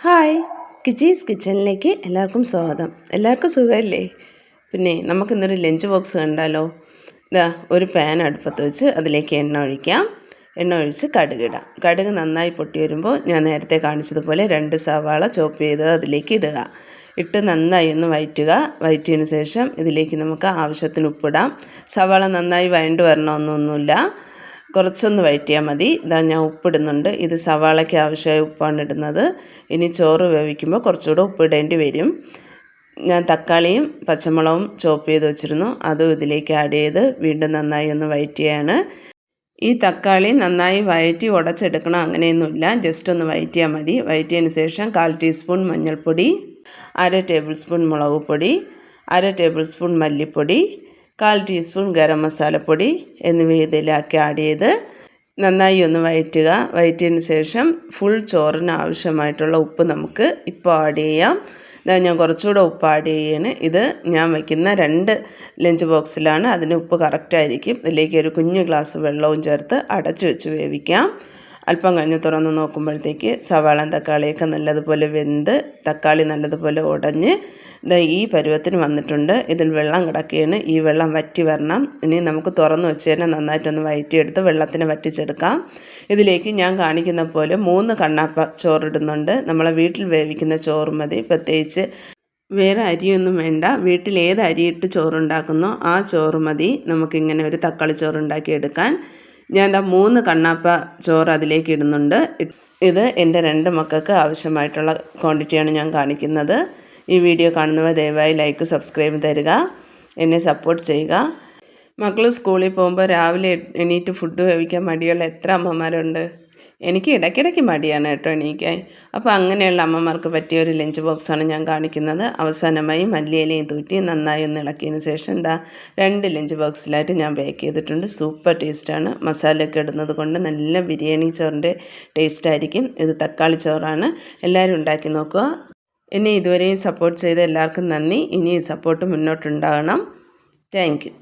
Hi, കിച്ചീസ് കിച്ചണിലേക്ക് എല്ലാവർക്കും സ്വാഗതം. എല്ലാവർക്കും സുഖമല്ലേ? പിന്നെ നമുക്കിന്നൊരു ലഞ്ച് ബോക്സ് കണ്ടാലോ? ഇതാ ഒരു പാൻ അടുപ്പത്ത് വെച്ച് അതിലേക്ക് എണ്ണ ഒഴിക്കാം. എണ്ണ ഒഴിച്ച് കടുകിടാം. കടുക് നന്നായി പൊട്ടി വരുമ്പോൾ ഞാൻ നേരത്തെ കാണിച്ചതുപോലെ 2 സവാള ചോപ്പ് ചെയ്തത് അതിലേക്ക് ഇടുക. ഇട്ട് നന്നായി ഒന്ന് വഴറ്റിയതിന് ശേഷം ഇതിലേക്ക് നമുക്ക് ആവശ്യത്തിന് ഉപ്പിടാം. സവാള നന്നായി വഴണ്ട് വരണമെന്നൊന്നുമില്ല, കുറച്ചൊന്ന് വഴറ്റിയാൽ മതി. ഇതാ ഞാൻ ഉപ്പിടുന്നുണ്ട്. ഇത് സവാളയ്ക്ക് ആവശ്യമായ ഉപ്പാണ് ഇടുന്നത്. ഇനി ചോറ് വേവിക്കുമ്പോൾ കുറച്ചുകൂടെ ഉപ്പിടേണ്ടി വരും. ഞാൻ തക്കാളിയും പച്ചമുളകും ചോപ്പ് ചെയ്ത് വെച്ചിരുന്നു, അതും ഇതിലേക്ക് ആഡ് ചെയ്ത് വീണ്ടും നന്നായി ഒന്ന് വഴറ്റിയാണ്. ഈ തക്കാളി നന്നായി വഴറ്റി ഉടച്ചെടുക്കണം അങ്ങനെയൊന്നുമില്ല, ജസ്റ്റ് ഒന്ന് വഴറ്റിയാൽ മതി. വഴറ്റിയതിന് ശേഷം 1/4 ടീസ്പൂൺ മഞ്ഞൾപ്പൊടി, 1/2 ടേബിൾ സ്പൂൺ മുളക് പൊടി, 1/2 ടേബിൾ സ്പൂൺ മല്ലിപ്പൊടി, 1/4 ടീസ്പൂൺ ഗരം മസാലപ്പൊടി എന്നിവ ഇതിലേക്ക് ആഡ് ചെയ്ത് നന്നായി ഒന്ന് വഴറ്റിയതിന് ശേഷം ഫുൾ ചോറിന് ആവശ്യമായിട്ടുള്ള ഉപ്പ് നമുക്ക് ഇപ്പോൾ ആഡ് ചെയ്യാം. ഞാൻ കുറച്ചുകൂടെ ഉപ്പ് ആഡ് ചെയ്യാണ്. ഇത് ഞാൻ വയ്ക്കുന്ന 2 ലഞ്ച് ബോക്സിലാണ്, അതിന് ഉപ്പ് കറക്റ്റായിരിക്കും. ഇതിലേക്ക് ഒരു കുഞ്ഞു ഗ്ലാസ് വെള്ളവും ചേർത്ത് അടച്ചു വെച്ച് വേവിക്കാം. അല്പം കഴിഞ്ഞ് തുറന്ന് നോക്കുമ്പോഴത്തേക്ക് സവാള തക്കാളിയൊക്കെ നല്ലതുപോലെ വെന്ത് തക്കാളി നല്ലതുപോലെ ഉടഞ്ഞ് ഈ പരുവത്തിന് വന്നിട്ടുണ്ട്. ഇതിൽ വെള്ളം കിടക്കുകയാണ്, ഈ വെള്ളം വറ്റി വരണം. ഇനി നമുക്ക് തുറന്ന് വെച്ച് തന്നെ നന്നായിട്ടൊന്ന് വഴറ്റിയെടുത്ത് വെള്ളത്തിന് വറ്റിച്ചെടുക്കാം. ഇതിലേക്ക് ഞാൻ കാണിക്കുന്ന പോലെ 3 കണ്ണാപ്പ ചോറിടുന്നുണ്ട്. നമ്മളെ വീട്ടിൽ വേവിക്കുന്ന ചോറ് മതി, പ്രത്യേകിച്ച് വേറെ അരിയൊന്നും വേണ്ട. വീട്ടിൽ ഏത് അരിയിട്ട് ചോറുണ്ടാക്കുന്നോ ആ ചോറ് മതി നമുക്കിങ്ങനെ ഒരു തക്കാളി ചോറുണ്ടാക്കിയെടുക്കാൻ. ഞാൻ 3 കണ്ണാപ്പ ചോറ് അതിലേക്ക് ഇടുന്നുണ്ട്. ഇത് എൻ്റെ 2 മക്കൾക്ക് ആവശ്യമായിട്ടുള്ള ക്വാണ്ടിറ്റിയാണ് ഞാൻ കാണിക്കുന്നത്. ഈ വീഡിയോ കാണുന്നവർ ദയവായി ലൈക്ക് സബ്സ്ക്രൈബ് തരിക, എന്നെ സപ്പോർട്ട് ചെയ്യുക. മക്കൾ സ്കൂളിൽ പോകുമ്പോൾ രാവിലെ എണീറ്റ് ഫുഡ് വേവിക്കാൻ മടിയുള്ള എത്ര അമ്മമാരുണ്ട്? എനിക്ക് ഇടയ്ക്കിടയ്ക്ക് മടിയാണ് കേട്ടോ എണീക്കാൻ. അപ്പോൾ അങ്ങനെയുള്ള അമ്മമാർക്ക് പറ്റിയ ഒരു ലഞ്ച് ബോക്സാണ് ഞാൻ കാണിക്കുന്നത്. അവസാനമായി മല്ലിയിലയും തൂറ്റി നന്നായി ഒന്ന് ഇളക്കിയതിന് ശേഷം 2 ലഞ്ച് ബോക്സിലായിട്ട് ഞാൻ പാക്ക് ചെയ്തിട്ടുണ്ട്. സൂപ്പർ ടേസ്റ്റാണ്. മസാലയൊക്കെ ഇടുന്നത് കൊണ്ട് നല്ല ബിരിയാണി ചോറിൻ്റെ ടേസ്റ്റായിരിക്കും. ഇത് തക്കാളി ചോറാണ്. എല്ലാവരും ഉണ്ടാക്കി നോക്കുക. എന്നെ ഇതുവരെയും സപ്പോർട്ട് ചെയ്ത എല്ലാവർക്കും നന്ദി. ഇനിയും സപ്പോർട്ട് മുന്നോട്ടുണ്ടാകണം. Thank you.